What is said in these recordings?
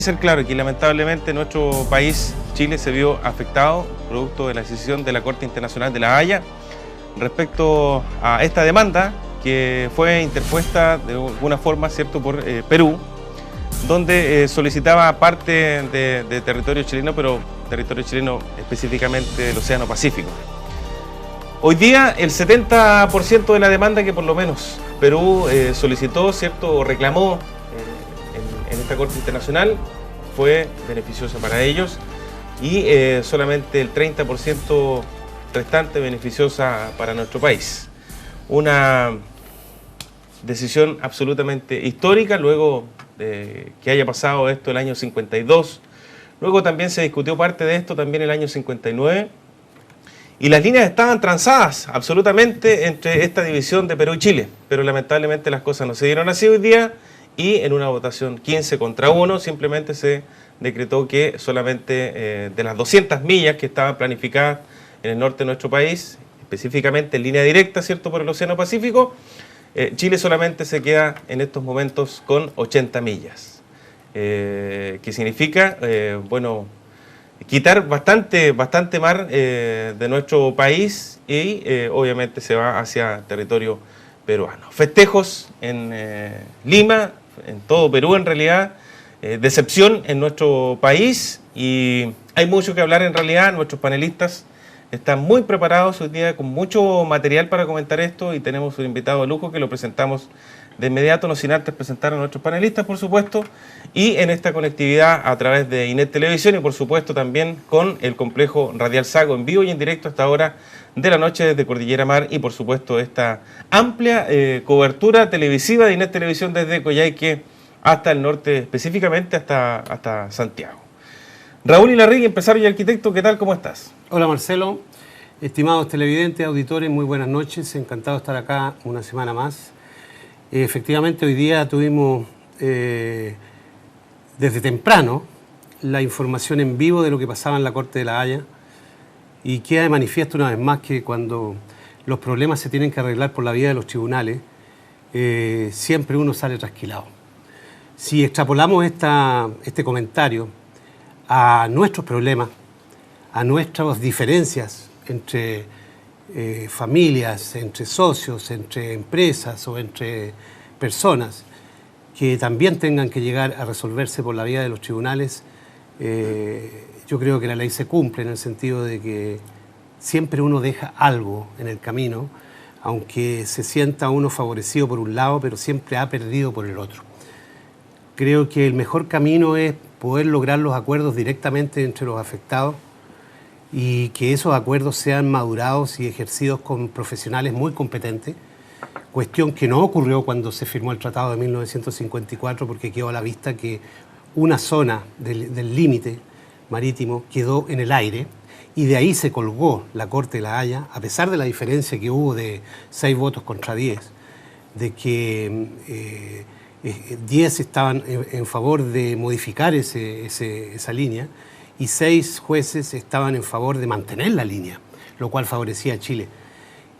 Ser claro que lamentablemente nuestro país, Chile, se vio afectado producto de la decisión de la Corte Internacional de La Haya respecto a esta demanda que fue interpuesta de alguna forma, ¿cierto?, por Perú, donde solicitaba parte de territorio chileno, pero territorio chileno específicamente del Océano Pacífico. Hoy día el 70% de la demanda que por lo menos Perú solicitó, ¿cierto?, o reclamó en esta Corte Internacional fue beneficiosa para ellos y solamente el 30% restante beneficiosa para nuestro país. Una decisión absolutamente histórica luego de que haya pasado esto el año 52. Luego también se discutió parte de esto también el año 59 y las líneas estaban transadas absolutamente entre esta división de Perú y Chile, pero lamentablemente las cosas no se dieron así hoy día. Y en una votación 15-1 simplemente se decretó que solamente de las 200 millas que estaban planificadas en el norte de nuestro país, específicamente en línea directa, ¿cierto?, por el Océano Pacífico, Chile solamente se queda en estos momentos con 80 millas. Que significa, bueno, quitar bastante mar de nuestro país y obviamente se va hacia territorio peruano. Festejos en Lima, en todo Perú en realidad, decepción en nuestro país y hay mucho que hablar en realidad. Nuestros panelistas están muy preparados hoy día con mucho material para comentar esto y tenemos un invitado de lujo que lo presentamos de inmediato, no sin antes presentar a nuestros panelistas, por supuesto, y en esta conectividad a través de Inet Televisión y por supuesto también con el complejo Radial Sago en vivo y en directo hasta ahora de la noche desde Cordillera Mar y por supuesto esta amplia cobertura televisiva de Inet Televisión desde Coyhaique hasta el norte, específicamente hasta Santiago. Raúl Ilarrigui, empresario y arquitecto, ¿qué tal? ¿Cómo estás? Hola Marcelo, estimados televidentes, auditores, muy buenas noches, encantado de estar acá una semana más. Efectivamente hoy día tuvimos desde temprano la información en vivo de lo que pasaba en la Corte de La Haya y queda de manifiesto una vez más que cuando los problemas se tienen que arreglar por la vía de los tribunales, siempre uno sale trasquilado. Si extrapolamos este comentario a nuestros problemas, a nuestras diferencias entre familias, entre socios, entre empresas o entre personas que también tengan que llegar a resolverse por la vía de los tribunales, yo creo que la ley se cumple en el sentido de que siempre uno deja algo en el camino, aunque se sienta uno favorecido por un lado, pero siempre ha perdido por el otro. Creo que el mejor camino es poder lograr los acuerdos directamente entre los afectados y que esos acuerdos sean madurados y ejercidos con profesionales muy competentes, cuestión que no ocurrió cuando se firmó el Tratado de 1954 porque quedó a la vista que una zona del límite marítimo quedó en el aire y de ahí se colgó la Corte de La Haya, a pesar de la diferencia que hubo de 6 votos contra 10, de que 10 estaban en favor de modificar esa línea y 6 jueces estaban en favor de mantener la línea, lo cual favorecía a Chile.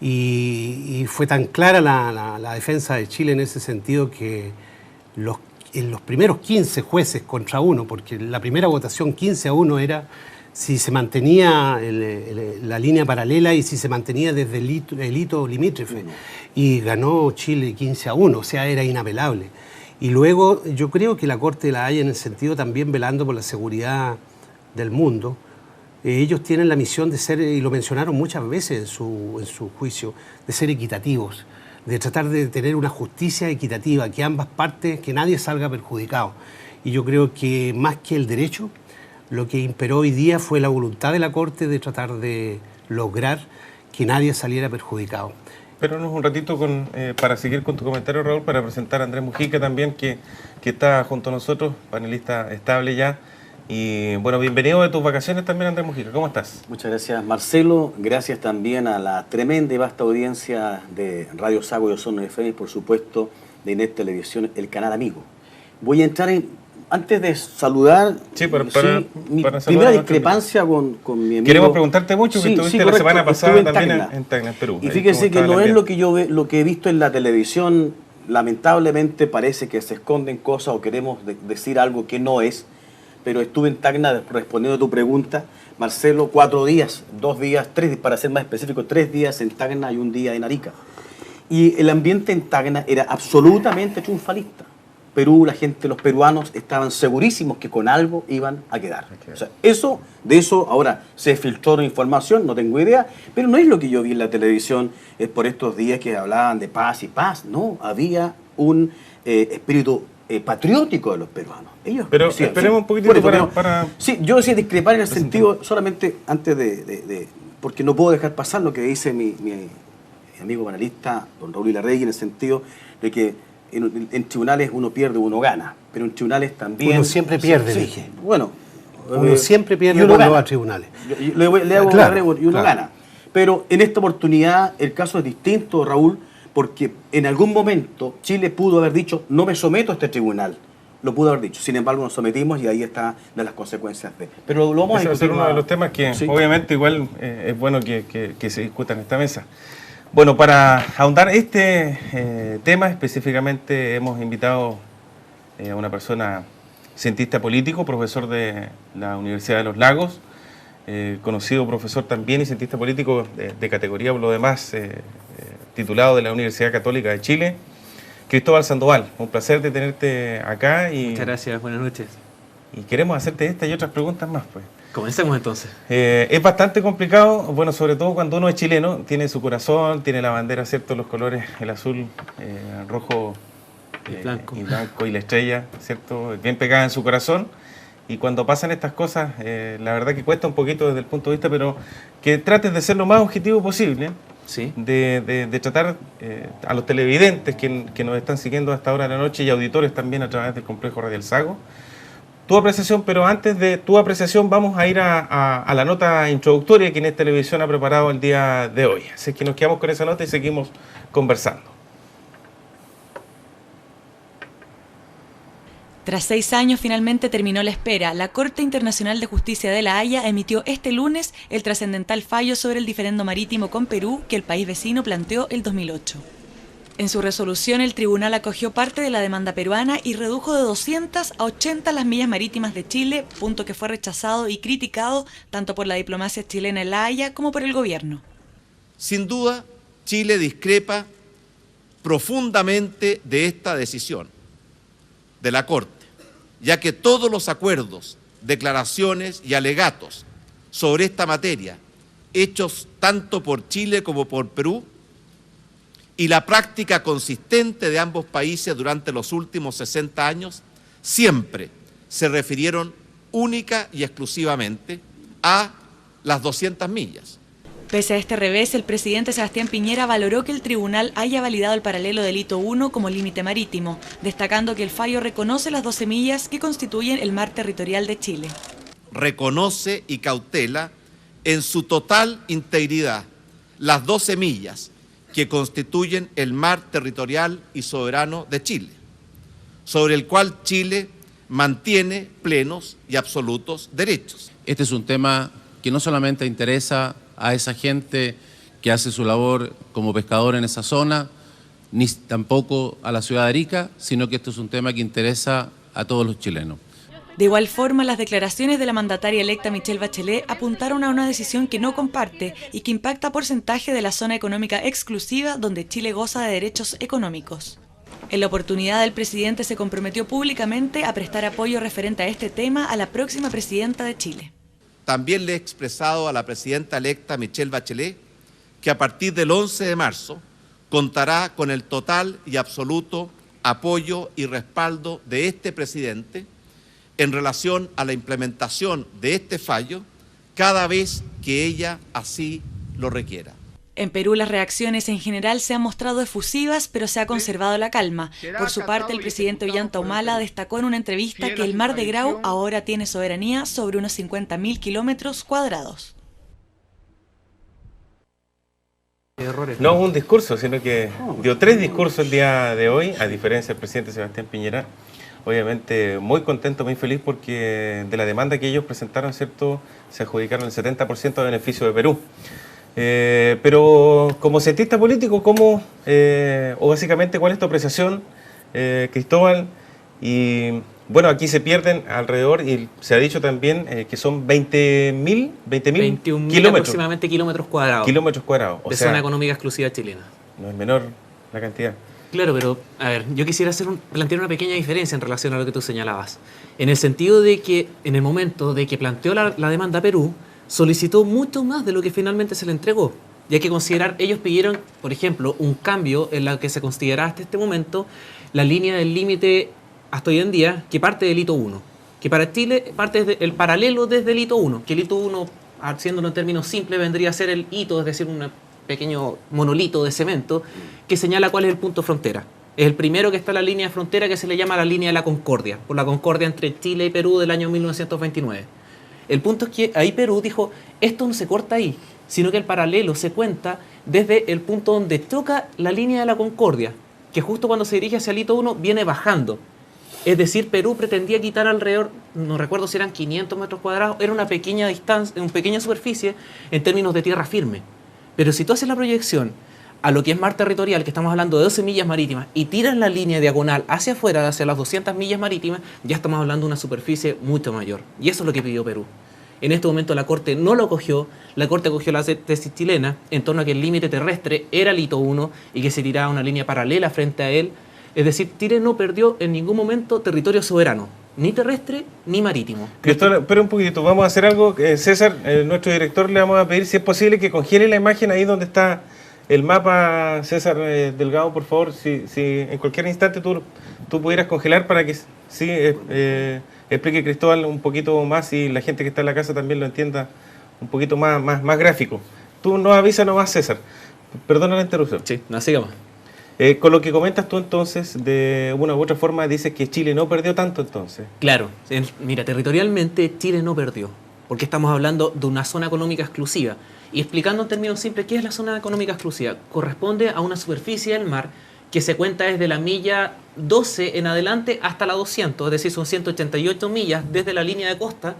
Y fue tan clara la defensa de Chile en ese sentido que en los primeros 15 jueces contra 1, porque la primera votación 15-1 era si se mantenía la línea paralela y si se mantenía desde el hito limítrofe. Y ganó Chile 15-1, o sea, era inapelable. Y luego yo creo que la Corte de La Haya, en el sentido también velando por la seguridad del mundo, ellos tienen la misión de ser, y lo mencionaron muchas veces en su juicio, de ser equitativos, de tratar de tener una justicia equitativa, que ambas partes, que nadie salga perjudicado. Y yo creo que más que el derecho, lo que imperó hoy día fue la voluntad de la Corte de tratar de lograr que nadie saliera perjudicado. Espéranos un ratito para seguir con tu comentario, Raúl, para presentar a Andrés Mujica también, que está junto a nosotros, panelista estable ya. Y bueno, bienvenido de tus vacaciones también, Andrés Mujica. ¿Cómo estás? Muchas gracias, Marcelo. Gracias también a la tremenda y vasta audiencia de Radio Sago y Osorno FM y, por supuesto, de Inet Televisión, el canal amigo. Voy a entrar antes de saludar, mi primera discrepancia con mi amigo. Queremos preguntarte mucho, que estuviste la semana pasada también en Tacna, en Perú. Y fíjese que no es lo que he visto en la televisión. Lamentablemente parece que se esconden cosas o queremos decir algo que no es. pero estuve en Tacna respondiendo a tu pregunta, Marcelo, 4 días, 2 días, 3, para ser más específico, 3 días en Tacna y 1 día en Arica. Y el ambiente en Tacna era absolutamente triunfalista. Perú, la gente, los peruanos estaban segurísimos que con algo iban a quedar. O sea, de eso ahora se filtró información, no tengo idea, pero no es lo que yo vi en la televisión por estos días que hablaban de paz y paz, no, había un espíritu patriótico de los peruanos. Ellos pero decían, esperemos sí, un poquitito bueno, para... Sí, yo decía discrepar en el sentido, solamente antes porque no puedo dejar pasar lo que dice mi amigo panelista, don Raúl Ilarregui, en el sentido de que en tribunales uno pierde, uno gana, pero en tribunales también... Uno siempre pierde, sí, dije. Bueno. Uno siempre pierde cuando va a tribunales. Le hago claro, y uno gana. Pero en esta oportunidad el caso es distinto, Raúl, porque en algún momento Chile pudo haber dicho, no me someto a este tribunal. Lo pudo haber dicho. Sin embargo, nos sometimos y ahí está de las consecuencias de... Pero lo vamos a Ese va a ser uno de los temas que obviamente igual es bueno que se discuta en esta mesa. Bueno, para ahondar este tema específicamente hemos invitado a una persona cientista político, profesor de la Universidad de los Lagos, conocido profesor también y cientista político de categoría por lo demás, titulado de la Universidad Católica de Chile, Cristóbal Sandoval. Un placer de tenerte acá. Muchas gracias, buenas noches. Y queremos hacerte esta y otras preguntas más, pues. Comencemos entonces. Es bastante complicado, bueno, sobre todo cuando uno es chileno, tiene su corazón, tiene la bandera, ¿cierto? Los colores, el azul, rojo y blanco y la estrella, ¿cierto? Bien pegada en su corazón. Y cuando pasan estas cosas, la verdad que cuesta un poquito desde el punto de vista, pero que trates de ser lo más objetivo posible. Sí. De tratar a los televidentes que nos están siguiendo hasta ahora de la noche y auditores también a través del Complejo Radial Sago. Tu apreciación, pero antes de tu apreciación vamos a ir a la nota introductoria que Inés Televisión ha preparado el día de hoy. Así que nos quedamos con esa nota y seguimos conversando. Tras 6 años finalmente terminó la espera. La Corte Internacional de Justicia de La Haya emitió este lunes el trascendental fallo sobre el diferendo marítimo con Perú que el país vecino planteó el 2008. En su resolución, el tribunal acogió parte de la demanda peruana y redujo de 200 a 80 las millas marítimas de Chile, punto que fue rechazado y criticado tanto por la diplomacia chilena en La Haya como por el gobierno. Sin duda, Chile discrepa profundamente de esta decisión de la Corte, ya que todos los acuerdos, declaraciones y alegatos sobre esta materia, hechos tanto por Chile como por Perú, y la práctica consistente de ambos países durante los últimos 60 años, siempre se refirieron única y exclusivamente a las 200 millas. Pese a este revés, el presidente Sebastián Piñera valoró que el tribunal haya validado el paralelo del hito 1 como límite marítimo, destacando que el fallo reconoce las 12 millas que constituyen el mar territorial de Chile. Reconoce y cautela en su total integridad las 12 millas que constituyen el mar territorial y soberano de Chile, sobre el cual Chile mantiene plenos y absolutos derechos. Este es un tema que no solamente interesa a esa gente que hace su labor como pescador en esa zona, ni tampoco a la ciudad de Arica, sino que esto es un tema que interesa a todos los chilenos. De igual forma, las declaraciones de la mandataria electa Michelle Bachelet apuntaron a una decisión que no comparte y que impacta porcentaje de la zona económica exclusiva donde Chile goza de derechos económicos. En la oportunidad, el presidente se comprometió públicamente a prestar apoyo referente a este tema a la próxima presidenta de Chile. También le he expresado a la presidenta electa Michelle Bachelet que a partir del 11 de marzo contará con el total y absoluto apoyo y respaldo de este presidente en relación a la implementación de este fallo cada vez que ella así lo requiera. En Perú las reacciones en general se han mostrado efusivas, pero se ha conservado la calma. Por su parte, el presidente Ollanta Humala destacó en una entrevista que el mar de Grau ahora tiene soberanía sobre unos 50.000 kilómetros cuadrados. No un discurso, sino que dio 3 discursos el día de hoy, a diferencia del presidente Sebastián Piñera. Obviamente muy contento, muy feliz porque de la demanda que ellos presentaron, ¿cierto?, se adjudicaron el 70% de beneficio de Perú. Pero como cientista político, o básicamente, ¿cuál es tu apreciación, Cristóbal? Y Bueno, aquí se pierden alrededor, y se ha dicho también que son 20.000 21.000 kilómetros. aproximadamente kilómetros cuadrados. Kilómetros cuadrados. De zona económica exclusiva chilena. No es menor la cantidad. Claro, pero a ver, yo quisiera plantear una pequeña diferencia en relación a lo que tú señalabas. En el sentido de que en el momento de que planteó la demanda a Perú, solicitó mucho más de lo que finalmente se le entregó. Y hay que considerar, ellos pidieron, por ejemplo, un cambio en la que se consideraba hasta este momento la línea del límite hasta hoy en día, que parte del hito 1. Que para Chile parte el paralelo desde el hito 1, que el hito 1, haciéndolo en términos simples, vendría a ser el hito, es decir, un pequeño monolito de cemento que señala cuál es el punto frontera. Es el primero que está en la línea de frontera, que se le llama la línea de la Concordia, por la concordia entre Chile y Perú del año 1929. El punto es que ahí Perú dijo, esto no se corta ahí, sino que el paralelo se cuenta desde el punto donde toca la línea de la Concordia, que justo cuando se dirige hacia el hito 1 viene bajando. Es decir, Perú pretendía quitar alrededor, no recuerdo si eran 500 metros cuadrados, era una pequeña distancia, una pequeña superficie en términos de tierra firme. Pero si tú haces la proyección a lo que es mar territorial, que estamos hablando de 12 millas marítimas, y tiras la línea diagonal hacia afuera, hacia las 200 millas marítimas, ya estamos hablando de una superficie mucho mayor. Y eso es lo que pidió Perú. En este momento la Corte no lo acogió, la Corte acogió la tesis chilena en torno a que el límite terrestre era el hito 1 y que se tiraba una línea paralela frente a él. Es decir, Chile no perdió en ningún momento territorio soberano, ni terrestre ni marítimo. Cristóbal, espera un poquitito, vamos a hacer algo. César, nuestro director, le vamos a pedir si es posible que congele la imagen ahí donde está el mapa. César Delgado, por favor, si en cualquier instante tú pudieras congelar para que explique Cristóbal un poquito más y la gente que está en la casa también lo entienda un poquito más gráfico. Tú nos avisas nomás, César. Perdona la interrupción. Sí, no, sigamos. Con lo que comentas tú entonces, de una u otra forma, dices que Chile no perdió tanto entonces. Claro, mira, territorialmente Chile no perdió, porque estamos hablando de una zona económica exclusiva. Y explicando en términos simples, ¿qué es la zona económica exclusiva? Corresponde a una superficie del mar que se cuenta desde la milla 12 en adelante hasta la 200, es decir, son 188 millas desde la línea de costa,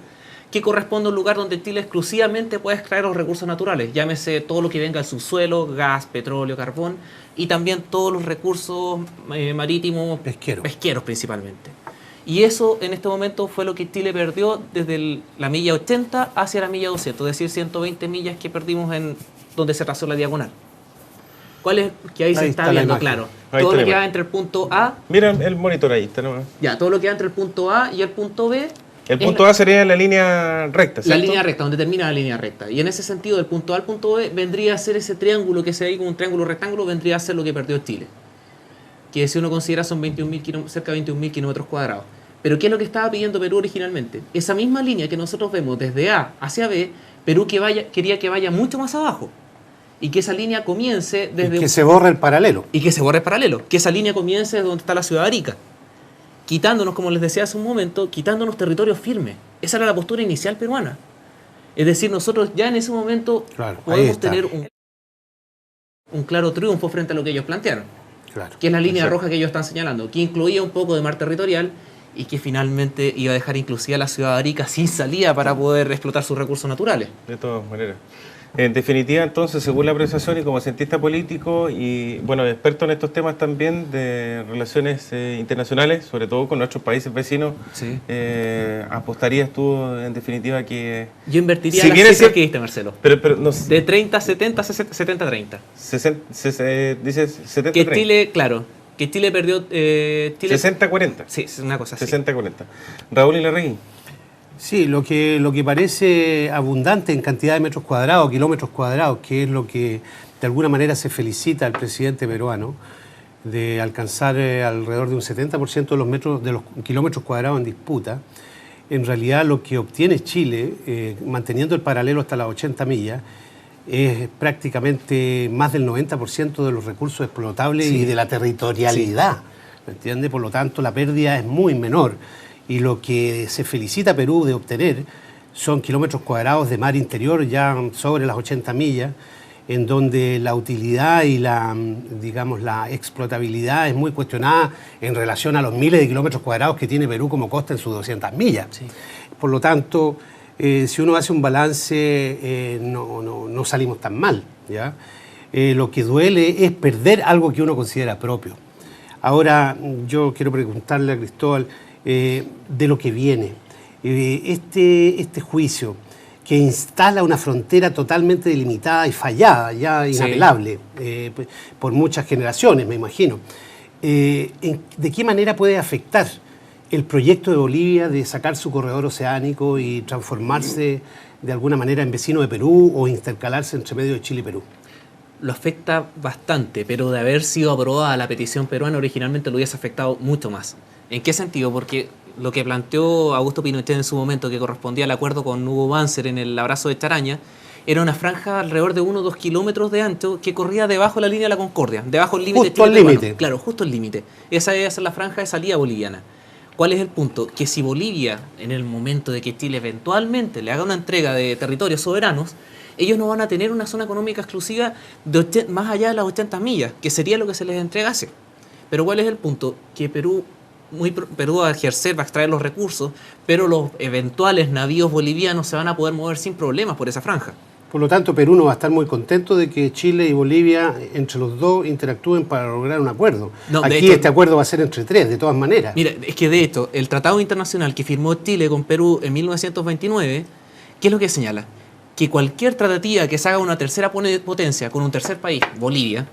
que corresponde a un lugar donde Chile exclusivamente puede extraer los recursos naturales, llámese todo lo que venga del subsuelo, gas, petróleo, carbón, y también todos los recursos marítimos, pesqueros principalmente. Y eso en este momento fue lo que Chile perdió desde la milla 80 hacia la milla 200, es decir, 120 millas que perdimos en donde se trazó la diagonal. ¿Cuál es? Que ahí se está viendo, claro. Todo lo que va entre el punto A... Mira el monitor ahí, está nomás. Ya, todo lo que va entre el punto A y el punto B... El punto A sería la línea recta, ¿cierto? La línea recta, donde termina la línea recta. Y en ese sentido, del punto A al punto B, vendría a ser ese triángulo que se ve ahí como un triángulo rectángulo, vendría a ser lo que perdió Chile. Que si uno considera son cerca de 21.000 kilómetros cuadrados. Pero ¿qué es lo que estaba pidiendo Perú originalmente? Esa misma línea que nosotros vemos desde A hacia B, Perú quería que vaya mucho más abajo. Y que esa línea comience desde... Y que se borre el paralelo. Y que se borre el paralelo. Que esa línea comience desde donde está la ciudad de Arica. Quitándonos, como les decía hace un momento, quitándonos territorio firme. Esa era la postura inicial peruana. Es decir, nosotros ya en ese momento podemos tener un claro triunfo frente a lo que ellos plantearon. Claro, que es la línea roja que ellos están señalando, que incluía un poco de mar territorial y que finalmente iba a dejar inclusive a la ciudad de Arica sin salida para poder explotar sus recursos naturales. De todas maneras. En definitiva, entonces, según la apreciación y como cientista político y, bueno, experto en estos temas también de relaciones internacionales, sobre todo con nuestros países vecinos, sí. ¿Apostarías tú, en definitiva, que... Yo invertiría la cifra que diste, Marcelo. Pero no, de 30-70, 70-30. Dices 70-30. Que Chile, claro, que Chile perdió... 60-40. Sí, es una cosa así. 60-40. Raúl Ilarregui. Sí, lo que parece abundante en cantidad de metros cuadrados, kilómetros cuadrados, que es lo que de alguna manera se felicita al presidente peruano, de alcanzar alrededor de un 70% de los kilómetros cuadrados en disputa. En realidad lo que obtiene Chile, manteniendo el paralelo hasta las 80 millas, es prácticamente más del 90% de los recursos explotables y de la territorialidad. Sí. ¿Me entiende? Por lo tanto, la pérdida es muy menor. Y lo que se felicita a Perú de obtener son kilómetros cuadrados de mar interior ya sobre las 80 millas, en donde la utilidad y la explotabilidad es muy cuestionada en relación a los miles de kilómetros cuadrados que tiene Perú como costa en sus 200 millas. Sí. Por lo tanto, si uno hace un balance, no salimos tan mal, ¿ya? Lo que duele es perder algo que uno considera propio. Ahora, yo quiero preguntarle a Cristóbal, de lo que viene. Este juicio que instala una frontera totalmente delimitada y fallada, ya inapelable, por muchas generaciones, me imagino. ¿De qué manera puede afectar el proyecto de Bolivia de sacar su corredor oceánico y transformarse de alguna manera en vecino de Perú o intercalarse entre medio de Chile y Perú? Lo afecta bastante, pero de haber sido aprobada la petición peruana originalmente lo hubiese afectado mucho más. ¿En qué sentido? Porque lo que planteó Augusto Pinochet en su momento, que correspondía al acuerdo con Hugo Banzer en el Abrazo de Charaña, era una franja alrededor de 1 o 2 kilómetros de ancho que corría debajo de la línea de la Concordia, debajo del límite justo al límite. Claro, justo el límite. Esa debe ser la franja de salida boliviana. ¿Cuál es el punto? Que si Bolivia, en el momento de que Chile eventualmente le haga una entrega de territorios soberanos, ellos no van a tener una zona económica exclusiva más allá de las 80 millas, que sería lo que se les entregase. Pero ¿cuál es el punto? Que Perú va a ejercer, va a extraer los recursos, pero los eventuales navíos bolivianos se van a poder mover sin problemas por esa franja. Por lo tanto, Perú no va a estar muy contento de que Chile y Bolivia, entre los dos, interactúen para lograr un acuerdo. No, aquí hecho, este acuerdo va a ser entre tres, de todas maneras. Mira, es que de hecho, el tratado internacional que firmó Chile con Perú en 1929, ¿qué es lo que señala? Que cualquier tratativa que se haga una tercera potencia con un tercer país, Bolivia,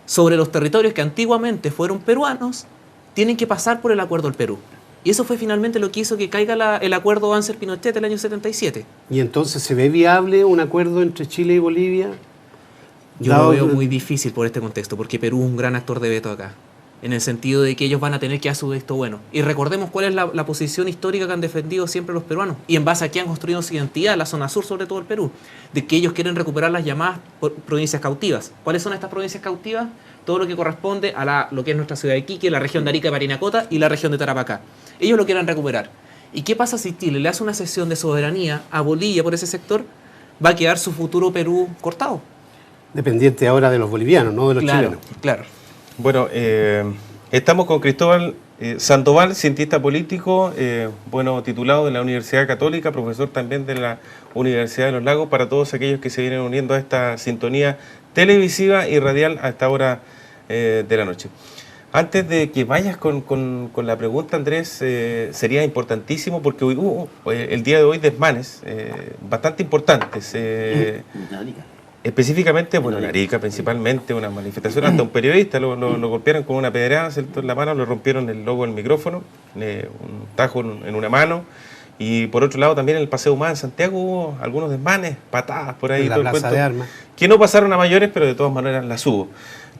sobre los territorios que antiguamente fueron peruanos, tienen que pasar por el acuerdo del Perú. Y eso fue finalmente lo que hizo que caiga el acuerdo Banzer-Pinochet del año 77. ¿Y entonces se ve viable un acuerdo entre Chile y Bolivia? Yo lo veo muy difícil por este contexto, porque Perú es un gran actor de veto acá, en el sentido de que ellos van a tener que hacer esto bueno. Y recordemos cuál es la posición histórica que han defendido siempre los peruanos, y en base a qué han construido su identidad, la zona sur, sobre todo el Perú, de que ellos quieren recuperar las llamadas provincias cautivas. ¿Cuáles son estas provincias cautivas? Todo lo que corresponde a lo que es nuestra ciudad de Iquique, la región de Arica y Parinacota y la región de Tarapacá. Ellos lo quieren recuperar. ¿Y qué pasa si Chile le hace una cesión de soberanía a Bolivia por ese sector? Va a quedar su futuro Perú cortado. Dependiente ahora de los bolivianos, no de los chilenos. Claro. Bueno, estamos con Cristóbal Sandoval, cientista político, titulado de la Universidad Católica, profesor también de la Universidad de los Lagos, para todos aquellos que se vienen uniendo a esta sintonía televisiva y radial a esta hora de la noche. Antes de que vayas con la pregunta, Andrés, sería importantísimo, porque hoy hubo el día de hoy desmanes bastante importantes. Específicamente, en Arica principalmente, una manifestación, hasta un periodista lo golpearon con una pedrada en la mano, le rompieron el logo del micrófono, un tajo en una mano. Y por otro lado también en el Paseo Humada en Santiago hubo algunos desmanes, patadas por ahí. En la plaza de armas. Que no pasaron a mayores, pero de todas maneras las hubo.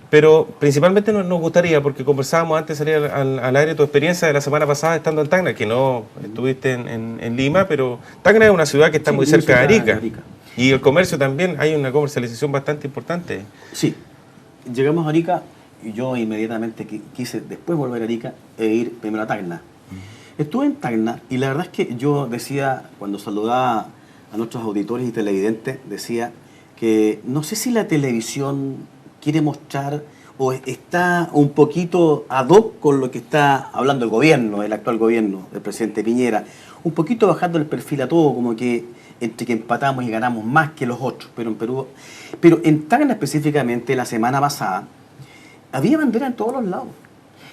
Pero principalmente nos gustaría, porque conversábamos antes de salir al aire, tu experiencia de la semana pasada estando en Tacna, que no estuviste en Lima, pero Tacna es una ciudad que está muy cerca de Arica. Y el comercio también, hay una comercialización bastante importante. Sí, llegamos a Arica y yo inmediatamente quise después volver a Arica e ir primero a Tacna. Estuve en Tacna y la verdad es que yo decía, cuando saludaba a nuestros auditores y televidentes, decía que no sé si la televisión quiere mostrar o está un poquito ad hoc con lo que está hablando el gobierno, el actual gobierno del presidente Piñera, un poquito bajando el perfil a todo, como que entre que empatamos y ganamos más que los otros, pero en Perú, pero en Tacna específicamente la semana pasada había bandera en todos los lados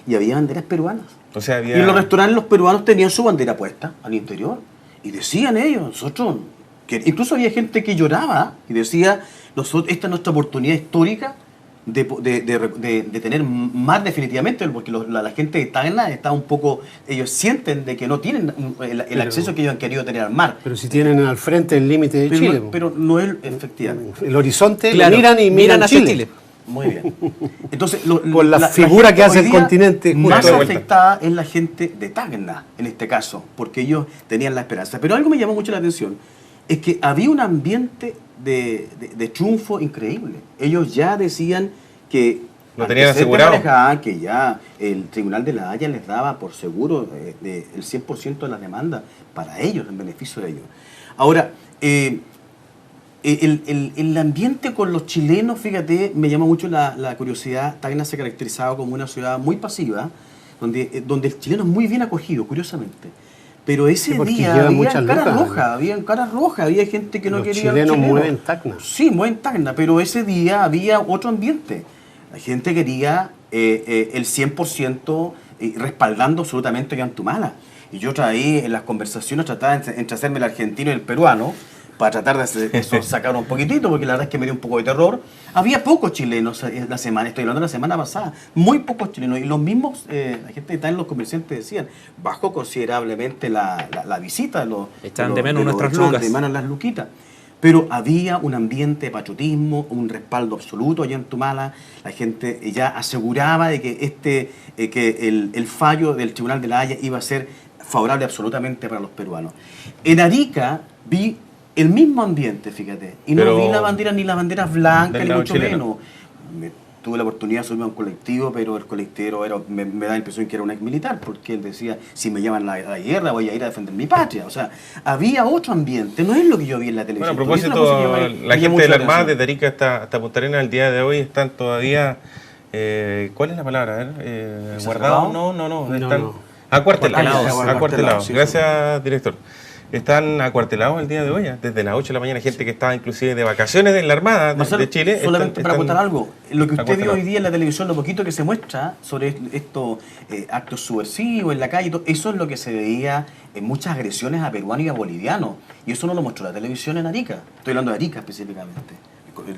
y había banderas peruanas. O sea, Y en los restaurantes los peruanos tenían su bandera puesta al interior y decían ellos, nosotros, que incluso había gente que lloraba y decía, esta es nuestra oportunidad histórica de tener más definitivamente, porque la gente de Tacna está un poco, ellos sienten de que no tienen el acceso que ellos han querido tener al mar. Pero si tienen al frente el límite de Chile. Pero no es efectivamente. El horizonte, claro, miran hacia Chile. Muy bien. Entonces, por la figura que hace el continente. Más afectada es la gente de Tacna, en este caso, porque ellos tenían la esperanza. Pero algo me llamó mucho la atención, es que había un ambiente de triunfo increíble. Ellos ya decían que lo tenían asegurado, que ya el Tribunal de la Haya les daba por seguro el 100% de las demandas para ellos, en beneficio de ellos. Ahora, el ambiente con los chilenos, fíjate, me llama mucho la curiosidad. Tacna se caracterizaba como una ciudad muy pasiva, donde el chileno es muy bien acogido, curiosamente. Pero ese día había caras rojas, había gente que no quería los chilenos mueven Tacna. Sí, mueven Tacna, pero ese día había otro ambiente. La gente quería el 100% respaldando absolutamente a Antumala. Y yo ahí en las conversaciones trataba entre hacerme el argentino y el peruano, para tratar de sacar un poquitito, porque la verdad es que me dio un poco de terror. Había pocos chilenos la semana, estoy hablando de la semana pasada, muy pocos chilenos, y los mismos, la gente que está en los comerciantes decían, bajó considerablemente la visita de los... Echaban de menos nuestras lucas. De menos las luquitas. Pero había un ambiente de patriotismo, un respaldo absoluto allá en Tumala. La gente ya aseguraba de que el fallo del Tribunal de la Haya iba a ser favorable absolutamente para los peruanos. En Arica vi el mismo ambiente, fíjate, y no vi la bandera ni las banderas blancas, ni mucho menos. Tuve la oportunidad de subirme a un colectivo, pero el colectivero me da la impresión que era un ex militar, porque él decía, si me llaman a la guerra voy a ir a defender mi patria. O sea, había otro ambiente, no es lo que yo vi en la televisión. Bueno, a propósito, la gente de la Armada, desde Arica hasta Punta Arenas, al día de hoy están todavía, ¿cuál es la palabra? A ver, ¿guardados? No. Están acuartelados. Sí, Gracias, director. Están acuartelados el día de hoy, desde las 8 de la mañana, gente que estaba inclusive de vacaciones en la Armada de Chile. Solamente para contar algo, lo que usted vio hoy día en la televisión, lo poquito que se muestra sobre estos actos subversivos en la calle, eso es lo que se veía en muchas agresiones a peruanos y a bolivianos. Y eso no lo mostró la televisión en Arica. Estoy hablando de Arica específicamente,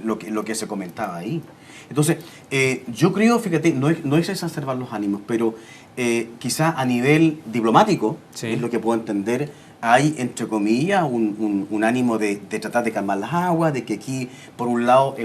lo que se comentaba ahí. Entonces, yo creo, fíjate, no es exacerbar los ánimos, pero quizá a nivel diplomático, es lo que puedo entender, hay, entre comillas, un ánimo de tratar de calmar las aguas, de que aquí, por un lado,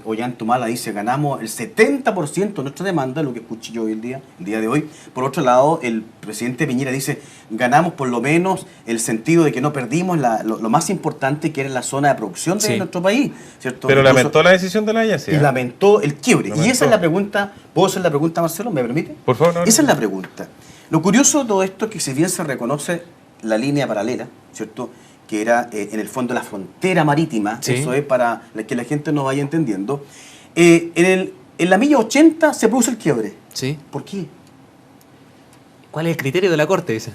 Ollantumala dice, ganamos el 70% de nuestra demanda, lo que escuché yo hoy el día de hoy. Por otro lado, el presidente Piñera dice, ganamos por lo menos el sentido de que no perdimos lo más importante, que era la zona de producción de nuestro país, ¿cierto? Pero lamentó la decisión de la Haya, sí. Y lamentó el quiebre. Y esa es la pregunta, ¿puedo hacer la pregunta, Marcelo? ¿Me permite? Por favor. No. Esa es la pregunta. Lo curioso de todo esto es que si bien se reconoce la línea paralela, ¿cierto?, que era en el fondo la frontera marítima, eso es para que la gente nos vaya entendiendo, en la milla 80 se produce el quiebre. Sí. ¿Por qué? ¿Cuál es el criterio de la Corte, dice?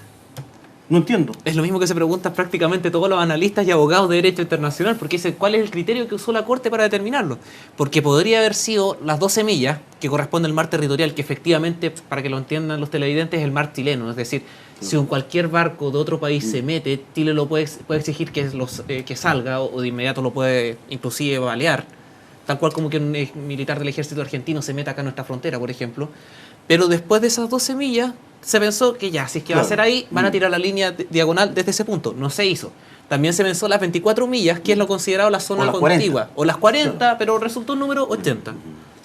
No entiendo. Es lo mismo que se preguntan prácticamente todos los analistas y abogados de derecho internacional, porque dicen, ¿cuál es el criterio que usó la Corte para determinarlo? Porque podría haber sido las 12 millas, que corresponde al mar territorial, que efectivamente, para que lo entiendan los televidentes, es el mar chileno. Es decir, si cualquier barco de otro país se mete, Chile lo puede exigir que salga, o de inmediato lo puede inclusive balear, tal cual como que un militar del ejército argentino se meta acá a nuestra frontera, por ejemplo. Pero después de esas 12 millas, se pensó que ya, si es que va a ser ahí, van a tirar la línea diagonal desde ese punto. No se hizo. También se pensó las 24 millas, que es lo considerado la zona contigua. O las 40, pero resultó un número 80.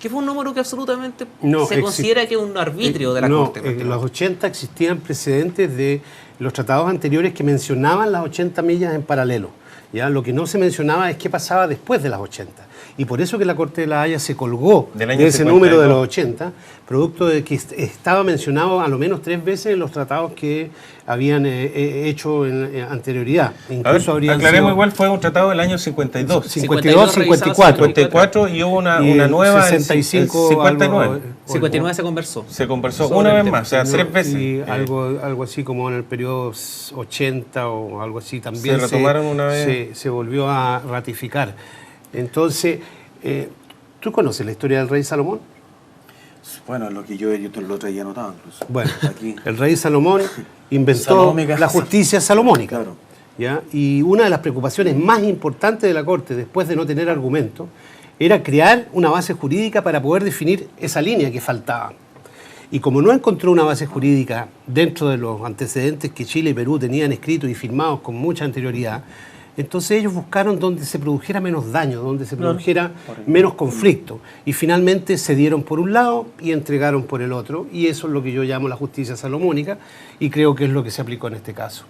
Que fue un número que absolutamente se considera que es un arbitrio de la Corte. En los 80 existían precedentes de los tratados anteriores que mencionaban las 80 millas en paralelo. ¿Ya? Lo que no se mencionaba es qué pasaba después de las 80. Y por eso que la Corte de la Haya se colgó de ese 52. Número de los 80, producto de que estaba mencionado a lo menos 3 veces en los tratados que habían hecho en anterioridad. Incluso aclaremos, igual fue un tratado del año 52. 52, 54 y hubo una nueva 65, 59. 59 se conversó. Se conversó una vez más, o sea, 3 veces. Y algo así como en el periodo 80 o algo así también se retomaron una vez. Se volvió a ratificar. Entonces, ¿tú conoces la historia del rey Salomón? Bueno, lo que yo lo traía anotado incluso. Bueno, aquí el rey Salomón inventó la justicia salomónica. Claro. ¿Ya? Y una de las preocupaciones más importantes de la Corte, después de no tener argumentos, era crear una base jurídica para poder definir esa línea que faltaba. Y como no encontró una base jurídica dentro de los antecedentes que Chile y Perú tenían escritos y firmados con mucha anterioridad, entonces ellos buscaron donde se produjera menos daño, donde se produjera menos conflicto. Y finalmente cedieron por un lado y entregaron por el otro. Y eso es lo que yo llamo la justicia salomónica y creo que es lo que se aplicó en este caso.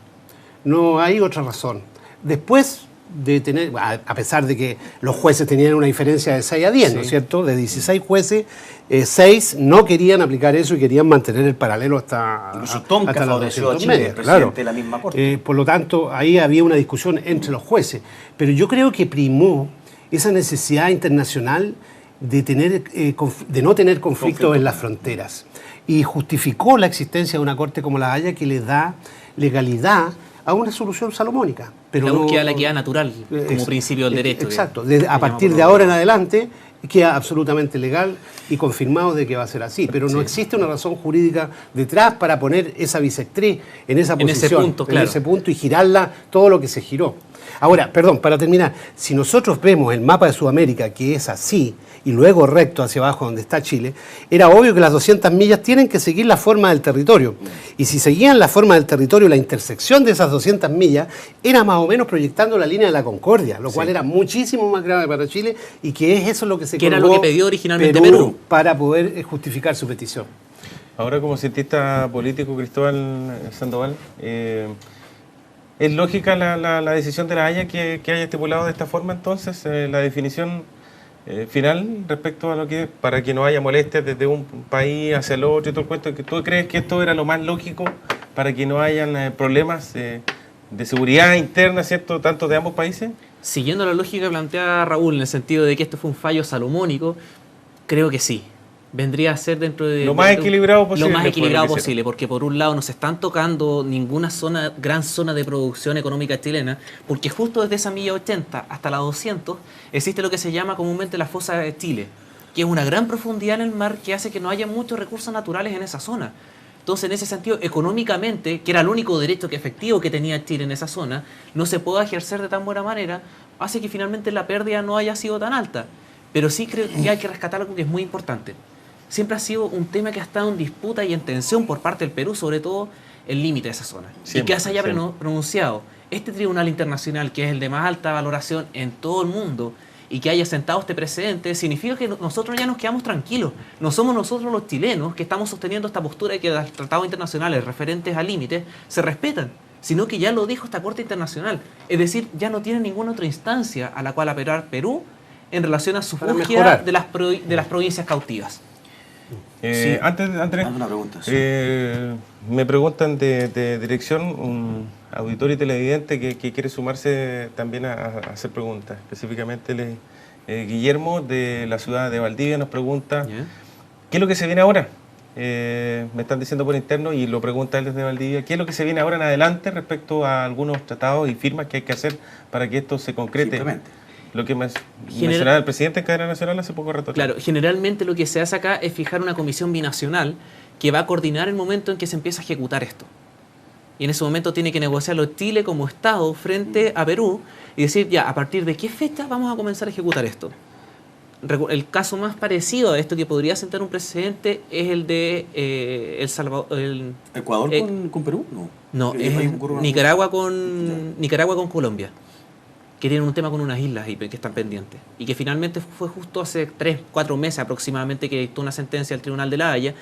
No hay otra razón. Después de tener, a pesar de que los jueces tenían una diferencia de 6 a 10, ¿no es cierto? De 16 jueces, 6 no querían aplicar eso y querían mantener el paralelo hasta los 200 medios. Claro. De la misma Corte. Por lo tanto, ahí había una discusión entre los jueces. Pero yo creo que primó esa necesidad internacional de no tener conflictos en las fronteras. Y justificó la existencia de una Corte como la Haya que le da legalidad a una solución salomónica. Pero la búsqueda de la equidad natural como principio del derecho. Exacto. A partir de ahora en adelante, queda absolutamente legal y confirmado de que va a ser así, pero no existe una razón jurídica detrás para poner esa bisectriz en esa posición, en ese punto y girarla todo lo que se giró. Ahora, perdón, para terminar, si nosotros vemos el mapa de Sudamérica que es así y luego recto hacia abajo donde está Chile, era obvio que las 200 millas tienen que seguir la forma del territorio. Y si seguían la forma del territorio, la intersección de esas 200 millas era más o menos proyectando la línea de la Concordia, lo cual era muchísimo más grave para Chile y que es eso lo que se que era lo que pidió originalmente Perú para poder justificar su petición. Ahora, como cientista político, Cristóbal Sandoval, ¿es lógica la decisión de la Haya que haya estipulado de esta forma entonces la definición final respecto a lo que, para que no haya molestias desde un país hacia el otro y todo el cuento? ¿Tú crees que esto era lo más lógico para que no hayan problemas de seguridad interna, ¿cierto?, tanto de ambos países? Siguiendo la lógica planteada Raúl, en el sentido de que esto fue un fallo salomónico, creo que sí. Vendría a ser dentro de... Lo más equilibrado posible. Lo más equilibrado posible, porque por un lado no se están tocando ninguna gran zona de producción económica chilena, porque justo desde esa milla 80 hasta la 200 existe lo que se llama comúnmente la fosa de Chile, que es una gran profundidad en el mar que hace que no haya muchos recursos naturales en esa zona. Entonces, en ese sentido, económicamente, que era el único derecho efectivo que tenía Chile en esa zona, no se pueda ejercer de tan buena manera, hace que finalmente la pérdida no haya sido tan alta. Pero sí creo que hay que rescatar algo que es muy importante. Siempre ha sido un tema que ha estado en disputa y en tensión por parte del Perú, sobre todo el límite de esa zona. Siempre, y que se haya pronunciado este tribunal internacional, que es el de más alta valoración en todo el mundo, y que haya sentado este precedente, significa que nosotros ya nos quedamos tranquilos. No somos nosotros los chilenos que estamos sosteniendo esta postura de que los tratados internacionales referentes a límites se respetan, sino que ya lo dijo esta Corte Internacional. Es decir, ya no tiene ninguna otra instancia a la cual apelar Perú en relación a su búsqueda de las provincias cautivas. Sí. Antes, Andrés, una pregunta, me preguntan de dirección un auditor y televidente que quiere sumarse también a hacer preguntas. Específicamente Guillermo, de la ciudad de Valdivia, nos pregunta ¿qué es lo que se viene ahora? Me están diciendo por interno y lo pregunta él desde Valdivia. ¿Qué es lo que se viene ahora en adelante respecto a algunos tratados y firmas que hay que hacer para que esto se concrete? Simplemente. Lo que mencionaba el presidente en cadena nacional hace poco rato. Claro, generalmente lo que se hace acá es fijar una comisión binacional que va a coordinar el momento en que se empieza a ejecutar esto. Y en ese momento tiene que negociarlo Chile como Estado frente a Perú y decir, ya, ¿a partir de qué fecha vamos a comenzar a ejecutar esto? El caso más parecido a esto que podría sentar un precedente es el de El Salvador. ¿Ecuador con Perú? No, es Nicaragua con Colombia, que tienen un tema con unas islas que están pendientes. Y que finalmente fue justo hace 3-4 meses aproximadamente que dictó una sentencia al Tribunal de la Haya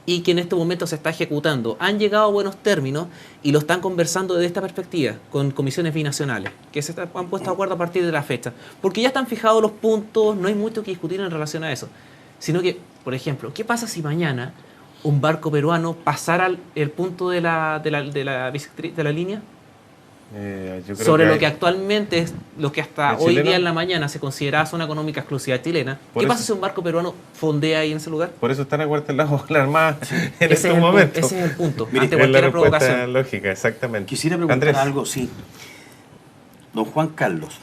y que en este momento se está ejecutando. Han llegado a buenos términos y lo están conversando desde esta perspectiva, con comisiones binacionales, que han puesto de acuerdo a partir de la fecha. Porque ya están fijados los puntos, no hay mucho que discutir en relación a eso. Sino que, por ejemplo, ¿qué pasa si mañana un barco peruano pasara el punto de la línea? Yo creo sobre que lo que actualmente es lo que hasta hoy día en la mañana se consideraba zona económica exclusiva chilena. ¿Qué pasa si un barco peruano fondea ahí en ese lugar? Por eso están acuartelados la Armada en estos momentos. Ese es el punto. Mire, ante cualquier provocación lógica, exactamente. Quisiera preguntar Andrés. algo, sí. Don Juan Carlos,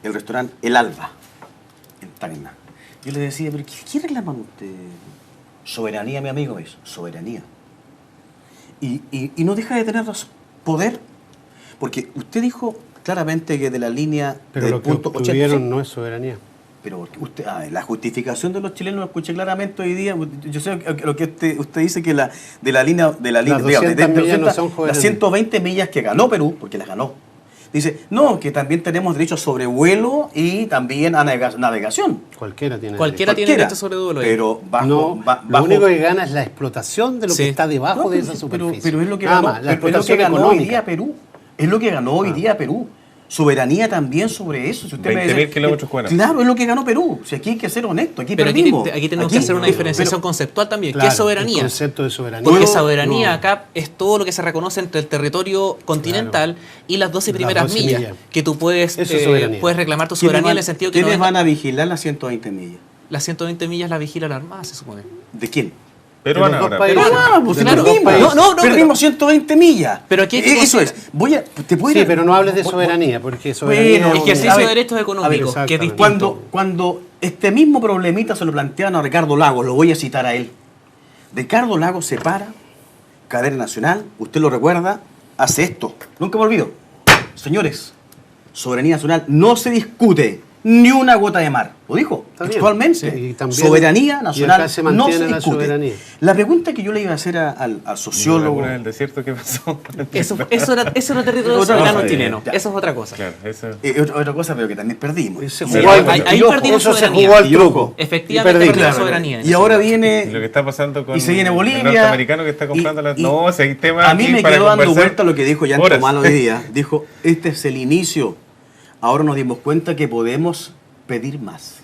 el restaurante El Alba, en Tacna. Yo le decía, pero ¿qué reclaman ustedes? Soberanía, mi amigo, es soberanía. Y no deja de tener poder. Porque usted dijo claramente que de la línea pero del lo que punto 80... Pero no es soberanía. Pero porque usted, la justificación de los chilenos lo escuché claramente hoy día. Yo sé lo que usted dice que de la línea las 200 millas no son las 120 millas que ganó Perú, porque las ganó. Dice, no, que también tenemos derecho a sobrevuelo y también a navegación. Cualquiera tiene derecho a sobrevuelo. Pero lo único que gana es la explotación de lo que está debajo de esa superficie. Pero es lo que ganó, la explotación ganó hoy día Perú. Es lo que ganó hoy día Perú. Soberanía también sobre eso. Si usted 20.000 kilómetros cuadrados. Claro, es lo que ganó Perú. Si aquí hay que ser honesto, aquí pero perdimos. Aquí tenemos que hacer una diferenciación conceptual también. Claro, ¿qué es soberanía? El concepto de soberanía. Porque soberanía acá es todo lo que se reconoce entre el territorio continental y las 12 primeras millas. Que tú puedes reclamar tu soberanía en el sentido que... ¿Quiénes van a vigilar las 120 millas? Las 120 millas las vigila la Armada, se supone. ¿De quién? Peruana ahora. Pues perdimos 120 millas. Pero aquí eso es. Pero no hables de soberanía, porque soberanía ejercicio de derechos económicos, que es distinto. Cuando Este mismo problemita se lo planteaban a Ricardo Lagos, lo voy a citar a él. Ricardo Lagos se para, cadena nacional, usted lo recuerda, hace esto. Nunca me olvido. Señores, soberanía nacional no se discute ni una gota de mar. Lo dijo textualmente. Sí, y también, soberanía nacional acá se no mantiene se la discute. soberanía. La pregunta que yo le iba a hacer al sociólogo... En el desierto, ¿qué pasó? Eso era territorio Otra soberano cosa, chileno. ya. Eso es otra cosa. Claro, eso. Otra cosa, pero que también perdimos. Se Y jugó ahora- ahí perdimos eso se soberanía. jugó al Y truco. ojo, Efectivamente, perdí. perdimos Claro, soberanía. en y ese ahora sentido. Y lo que viene... está pasando con Y se viene el Bolivia. norteamericano que está comprando las... No, si hay temas A mí aquí me para quedó dando conversar vuelta lo que dijo Jan horas. Tomás hoy día. Dijo, este es el inicio. Ahora nos dimos cuenta que podemos pedir más.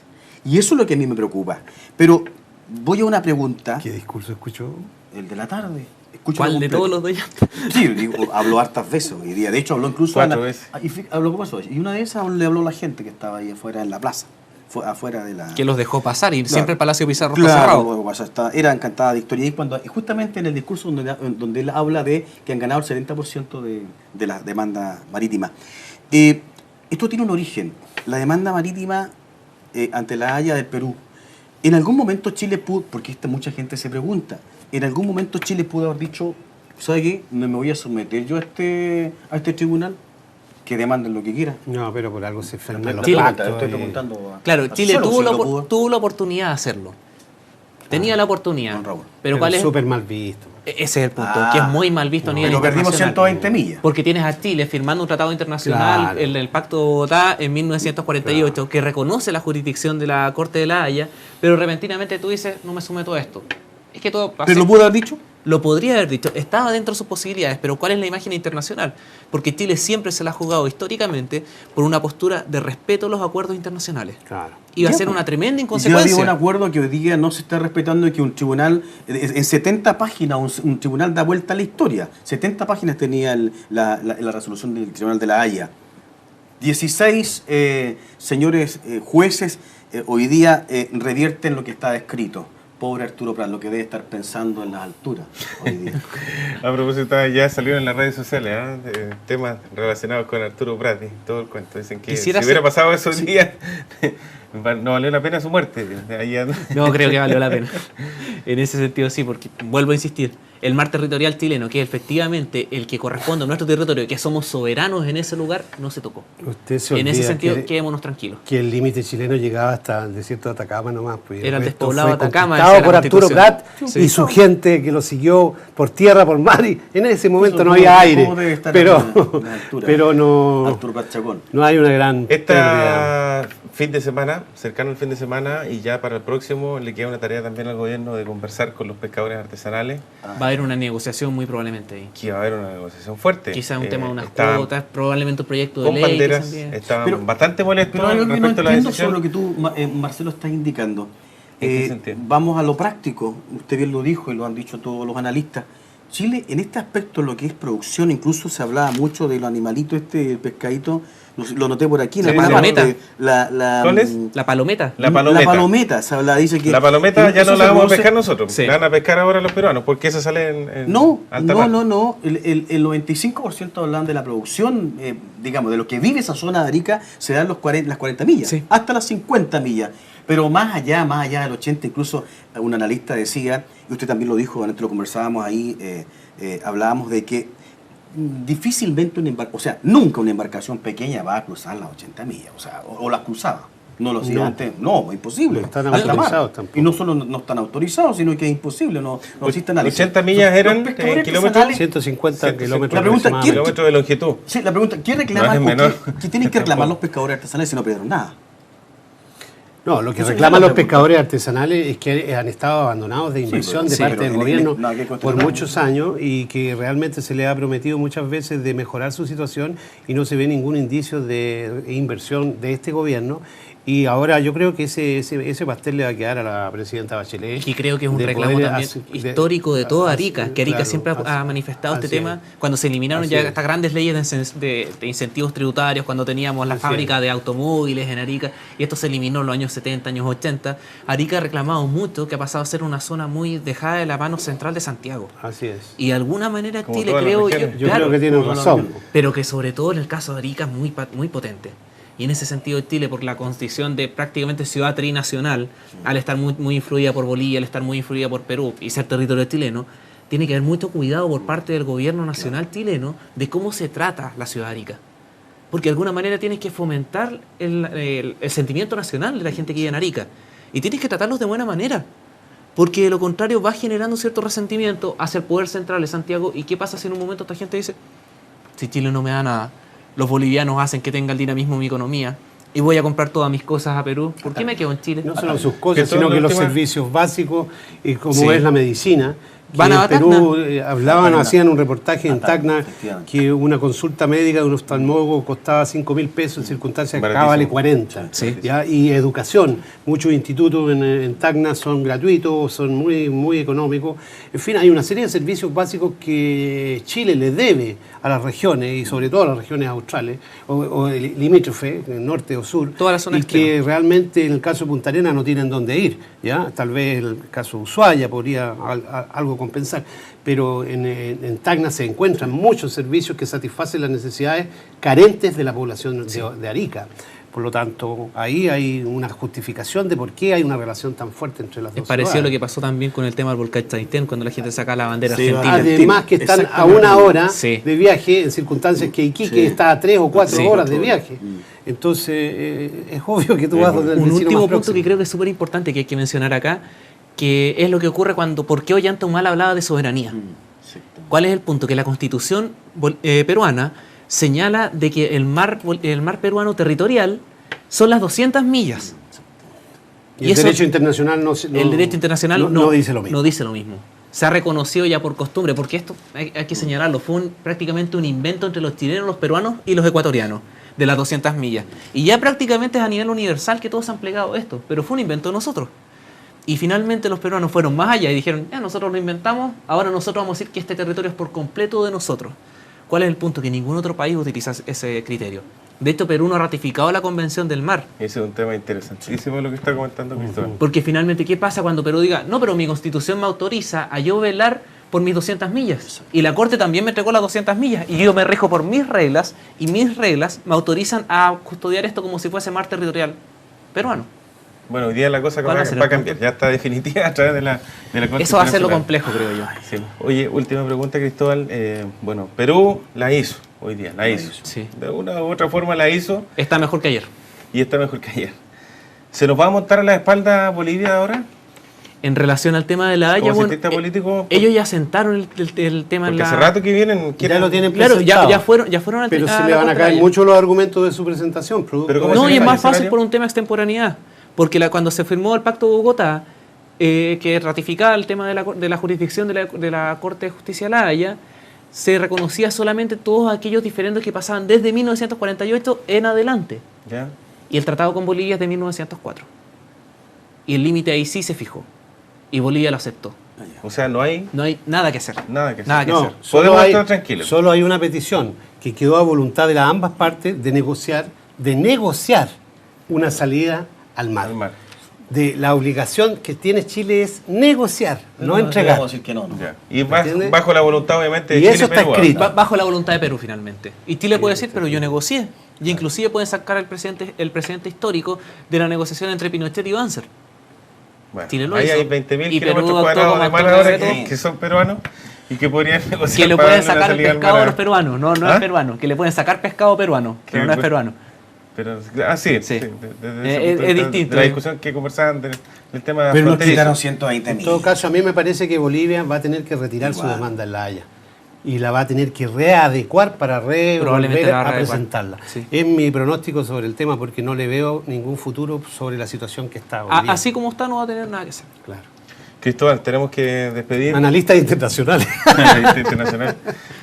Y eso es lo que a mí me preocupa. Pero voy a una pregunta. ¿Qué discurso escuchó? El de la tarde. Escúchalo ¿Cuál de completo. todos los de ellos? Sí, digo, habló hartas veces hoy día. De hecho, habló incluso... 4 veces. Habló ¿cómo pasó? Y una de esas le habló la gente que estaba ahí afuera en la plaza. Afuera de la... Que los dejó pasar y Claro. siempre el Palacio Pizarro está Claro, cerrado. lo que pasa, era encantada Victoria. Y justamente en el discurso donde él habla de que han ganado el 70% de la demanda marítima. Esto tiene un origen. La demanda marítima ante la Haya del Perú. En algún momento Chile pudo, porque mucha gente se pregunta, en algún momento Chile pudo haber dicho, ¿sabe qué? No me voy a someter yo a este tribunal, que demanden lo que quieran. No, pero por algo se firman los Chile- pactos. Estoy y- preguntando. Claro, Chile solo tuvo si la, lo pudo. tuvo la oportunidad de hacerlo. Tenía la oportunidad. Don Raúl. Pero ¿cuál es? súper mal visto. Ese es el punto, Ah. que es muy mal visto a nivel Pero perdimos internacional. 120 millas. Porque tienes a Chile firmando un tratado internacional, Claro. el Pacto de Bogotá en 1948, que reconoce la jurisdicción de la Corte de la Haya, pero repentinamente tú dices, no me someto a esto. Es que todo ¿Pero lo pudo haber dicho? Lo podría haber dicho, estaba dentro de sus posibilidades, pero ¿cuál es la imagen internacional? Porque Chile siempre se la ha jugado históricamente por una postura de respeto a los acuerdos internacionales. Claro. Y va a Ya, ser pues. una tremenda Ya inconsecuencia. había un acuerdo que hoy día no se está respetando y que un tribunal, en 70 páginas, un tribunal da vuelta a la historia. 70 páginas tenía la resolución del Tribunal de la Haya. 16 señores jueces hoy día revierten lo que está escrito. Pobre Arturo Prat, lo que debe estar pensando en las alturas hoy día. A propósito, ya salieron en las redes sociales temas relacionados con Arturo Prat y todo el cuento. Dicen que Quisiera si hubiera hacer- pasado esos días, no valió la pena su muerte. Ahí anda. No creo que valió la pena. En ese sentido sí, porque vuelvo a insistir, el mar territorial chileno, que es efectivamente el que corresponde a nuestro territorio, que somos soberanos en ese lugar, no se tocó. Usted se En ese olvida sentido, quedémonos tranquilos. que el límite chileno llegaba hasta el desierto de Atacama nomás. Pues, Era el resto despoblado fue de Atacama, conquistado decía la por Arturo Prat Constitución. y su gente que lo siguió por tierra, por mar. Y en ese momento Eso, no ¿cómo- había cómo aire. debe estar Pero, a la altura? pero no, Arturo Prat Chacón. no hay una gran pérdida. Esta fin de semana, cercano al fin de semana, y ya para el próximo le queda una tarea también al gobierno de conversar con los pescadores artesanales, Va a haber una negociación muy probablemente ahí. que va a haber una negociación fuerte. Quizás un tema de unas Estaban cuotas, probablemente un proyecto de con ley. que banderas, se envíe. estaban Pero- bastante molestos Pero hay algo que no respecto a la entiendo decisión. sobre lo que tú, Marcelo, estás indicando. ¿En qué sentido? Vamos a lo práctico. Usted bien lo dijo y lo han dicho todos los analistas. Chile, en este aspecto, lo que es producción, incluso se hablaba mucho de los animalitos, el pescadito, lo noté por aquí, en Sí, alguna palometa. parte, ¿Cuál es? La palometa. La palometa. La palometa, se habla, dice que... La palometa que ya eso no se la vamos a produce- pescar nosotros, Sí. la van a pescar ahora los peruanos, porque esa sale en No, alta mar. no. El 95% hablan de la producción, digamos, de lo que vive esa zona de Arica, se dan las 40 millas, Sí. hasta las 50 millas. Pero más allá del 80, incluso un analista decía, y usted también lo dijo, nosotros lo conversábamos ahí, hablábamos de que difícilmente nunca una embarcación pequeña va a cruzar las 80 millas, o las cruzaba. No lo hacía No. antes, no, imposible. No están Alta mar. autorizados tampoco. Y no solo no están autorizados, sino que es imposible, no existe análisis. 80 millas eran Los pescadores en kilómetros. artesanales- 150 kilómetros La pregunta, aproximadamente. Kilómetros de longitud. Sí, la pregunta, ¿qué No reclaman? es o menor. ¿Qué tienen que reclamar los pescadores artesanales si no pidieron nada? No, lo que Eso reclaman es la los pregunta. pescadores artesanales es que han estado abandonados de inversión de sí, parte pero del en- gobierno no, hay que por cuestionar. muchos años y que realmente se le ha prometido muchas veces de mejorar su situación y no se ve ningún indicio de inversión de este gobierno. Y ahora yo creo que ese pastel le va a quedar a la presidenta Bachelet. Y creo que es un de reclamo poder también histórico de toda Arica, que Arica siempre ha manifestado este así tema. es. Cuando se eliminaron Así ya es. estas grandes leyes de incentivos tributarios, cuando teníamos la Así fábrica es. de automóviles en Arica, y esto se eliminó en los años 70, años 80, Arica ha reclamado mucho que ha pasado a ser una zona muy dejada de la mano central de Santiago. Así es. Y de alguna manera Como Chile, todas las creo regiones. Yo claro, creo que tienen como la razón. región. pero que sobre todo en el caso de Arica es muy potente. Y en ese sentido Chile, por la condición de prácticamente ciudad trinacional, al estar muy influida por Bolivia, al estar muy influida por Perú y ser territorio chileno, tiene que haber mucho cuidado por parte del gobierno nacional chileno de cómo se trata la ciudad de Arica. Porque de alguna manera tienes que fomentar el sentimiento nacional de la gente que vive en Arica. Y tienes que tratarlos de buena manera. Porque de lo contrario va generando cierto resentimiento hacia el poder central de Santiago. ¿Y qué pasa si en un momento esta gente dice, si Chile no me da nada, los bolivianos hacen que tenga el dinamismo mi economía y voy a comprar todas mis cosas a Perú? ¿Por qué me quedo en Chile? No solo sus cosas, Que sino que los temas- servicios básicos, como Sí. es la medicina. Que Van a en Perú Tacna. hablaban, Tacna. hacían un reportaje en A Tacna, Tacna efectivamente. que una consulta médica de un oftalmólogo costaba 5.000 pesos, en circunstancias que acá Baratísimo. vale 40. Sí. ¿Ya? Y educación, muchos institutos en Tacna son gratuitos, son muy económicos. En fin, hay una serie de servicios básicos que Chile le debe a las regiones, y sobre todo a las regiones australes, o limítrofe, norte o sur, Toda la zona y extrema. que realmente en el caso de Punta Arenas no tienen dónde ir, ¿ya? Tal vez el caso de Ushuaia podría algo compensar, pero en Tacna se encuentran muchos servicios que satisfacen las necesidades carentes de la población de Arica. Por lo tanto, ahí hay una justificación de por qué hay una relación tan fuerte entre las Es dos parecido a lo ciudades. que pasó también con el tema del volcán Chaitén, cuando la gente saca la bandera Sí, argentina. Además que están a Exactamente. una hora Sí. de viaje, en circunstancias que Iquique Sí. está a 3 o 4 Sí. horas de 4 horas. viaje. Entonces, es obvio que tú vas donde el Un vecino último más punto próximo. que creo que es súper importante que hay que mencionar acá, que es lo que ocurre cuando, ¿por qué Ollanta Humala hablaba de soberanía? ¿Cuál es el punto? Que la Constitución peruana señala de que el mar peruano territorial son las 200 millas. Y el eso- derecho internacional no el derecho internacional no dice lo mismo. No dice lo mismo. Se ha reconocido ya por costumbre, porque esto hay que señalarlo, fue prácticamente un invento entre los chilenos, los peruanos y los ecuatorianos, de las 200 millas. Y ya prácticamente es a nivel universal que todos han plegado esto, pero fue un invento de nosotros. Y finalmente los peruanos fueron más allá y dijeron, ya nosotros lo inventamos, ahora nosotros vamos a decir que este territorio es por completo de nosotros. ¿Cuál es el punto? Que ningún otro país utiliza ese criterio. De hecho, Perú no ha ratificado la Convención del Mar. Ese es un tema interesantísimo lo que está comentando Cristóbal. Porque finalmente, ¿qué pasa cuando Perú diga, no, pero mi constitución me autoriza a yo velar por mis 200 millas? Y la Corte también me entregó las 200 millas. Y yo me rijo por mis reglas, y mis reglas me autorizan a custodiar esto como si fuese mar territorial peruano. Bueno, hoy día la cosa ¿Cuál va a ser va a el cambiar, ya está definitiva a través de la Corte Eso va a ser lo Internacional. complejo, creo yo. Sí. Oye, última pregunta, Cristóbal. Bueno, Perú la hizo hoy día, la hizo. Sí. De una u otra forma la hizo Está mejor que ayer. y está mejor que ayer. ¿Se nos va a montar a la espalda Bolivia ahora? En relación al tema de la Haya, Como bueno, cientista político, ellos ya sentaron el tema en porque la... hace rato que vienen... Ya lo tienen Claro, presentado. ya fueron Pero se la le van a Corte de caer Haya. mucho los argumentos de su presentación. Pero producto ¿cómo de- No, y es el más fácil escenario? por un tema de extemporaneidad. Porque cuando se firmó el Pacto de Bogotá, que ratificaba el tema de la jurisdicción de la Corte de Justicia de la Haya, se reconocía solamente todos aquellos diferendos que pasaban desde 1948 en adelante. ¿Ya? Y el tratado con Bolivia es de 1904. Y el límite ahí sí se fijó. Y Bolivia lo aceptó. O sea, no hay No hay nada que hacer. nada que hacer. Nada que No, hacer. Podemos estar tranquilos. solo hay una petición que quedó a voluntad de ambas partes de negociar una salida al mar. Al mar. De la obligación que tiene Chile es negociar, no entregar. Vamos a decir que no. Ya. Y ¿Entiendes? bajo la voluntad, obviamente, de Y Chile eso y está Perú. escrito. Bajo la voluntad de Perú, finalmente. Y Chile puede decir, pero yo negocié. Y inclusive pueden sacar el presidente histórico de la negociación entre Pinochet y Banzer. Bueno, Chile lo ahí hizo. hay 20.000 Y Perú kilómetros actuó cuadrados como de mar actor de ahora veto. que son peruanos y que podrían negociar Que le para pueden darle una sacar el salida al pescado mar a los peruanos. No, no ¿Ah? es peruano. Que le pueden sacar pescado peruano, pero Que no es pues- peruano. Pero, sí, Sí. desde ese Es punto de vista, distinto. de la discusión que conversaban del tema Pero nos fronterizo. quitaron 120 En mil. todo caso, a mí me parece que Bolivia va a tener que retirar su Igual. demanda en La Haya. Y la va a tener que readecuar para Probablemente volver la va a a readecuar. presentarla. Sí. Es mi pronóstico sobre el tema porque no le veo ningún futuro sobre la situación que está hoy día. Así como está, no va a tener nada que hacer. Claro. Cristóbal, tenemos que despedir. Analistas internacionales. Analista internacional.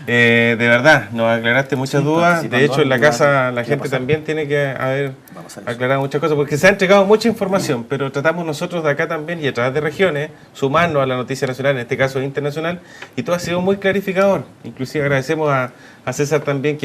De verdad, nos aclaraste muchas Sí, dudas. participando De hecho, en la algo, casa la ¿qué va a gente pasar? también tiene que haber Va a pasar eso. aclarado muchas cosas, porque se ha entregado mucha información, pero tratamos nosotros de acá también y a través de regiones, sumarnos a la noticia nacional, en este caso internacional, y todo ha sido muy clarificador. Inclusive agradecemos a César también, que